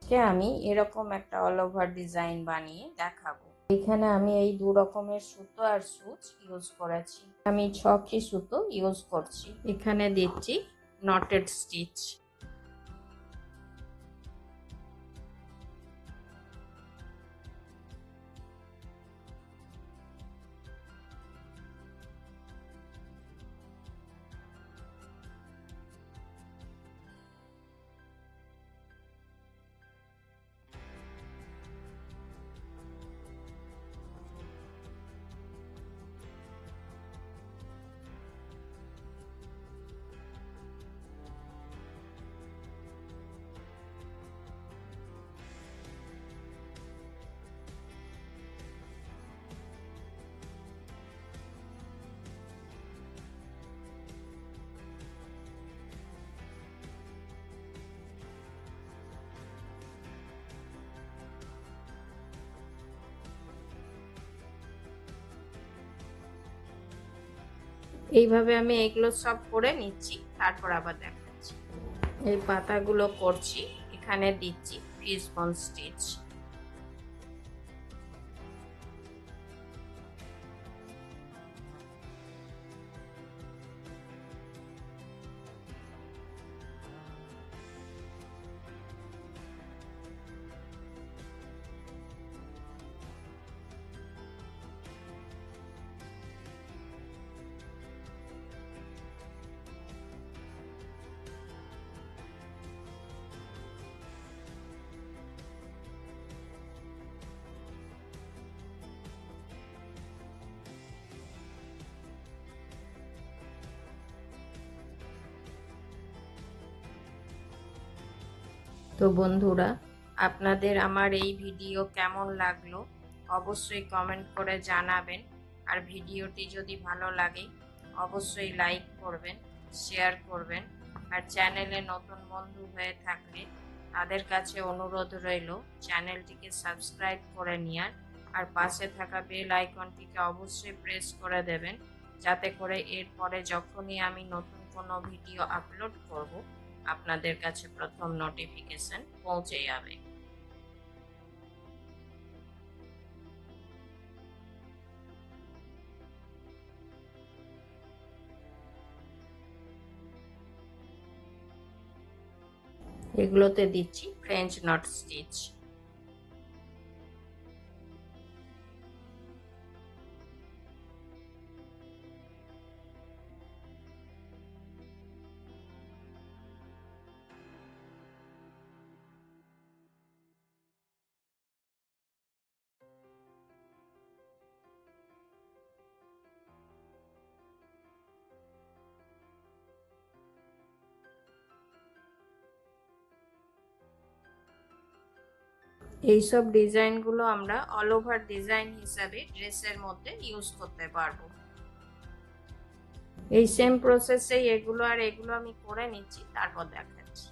কে আমি এরকম একটা অল ওভার ডিজাইন বানিয়ে দেখাবো। এখানে আমি এই দু রকমের সুতো আর সুচ ইউজ করেছি। আমি 6টি সুতো ইউজ করছি। এখানে দিচ্ছি নটেড স্টিচ। এইভাবে আমি এগুলো সব করে নিচ্ছি, তারপর আবার দেখাচ্ছি। এই পাতাগুলো করছি, এখানে দিচ্ছি ফিশবোন স্টিচ। তো বন্ধুরা, আপনাদের আমার এই ভিডিও কেমন লাগলো অবশ্যই কমেন্ট করে জানাবেন। আর ভিডিওটি যদি ভালো লাগে অবশ্যই লাইক করবেন, শেয়ার করবেন। আর চ্যানেলে নতুন বন্ধু হয়ে থাকলে তাদের কাছে অনুরোধ রইল চ্যানেলটিকে সাবস্ক্রাইব করে নেওয়ার। আর পাশে থাকা বেল আইকনটিকে অবশ্যই প্রেস করে দেবেন, যাতে করে এরপরে যখনই আমি নতুন কোনো ভিডিও আপলোড করব আপনাদের কাছে প্রথম নোটিফিকেশন পৌঁছে যাবে। এগুলোতে দিচ্ছি ফ্রেঞ্চ নট স্টিচ। এইসব ডিজাইনগুলো আমরা অল ওভার ডিজাইন হিসাবে ড্রেসের মধ্যে ইউজ করতে পারবো। এই সেম প্রসেসেই এগুলো আর এগুলো আমি করে নিচ্ছি, তারপর দেখাচ্ছি।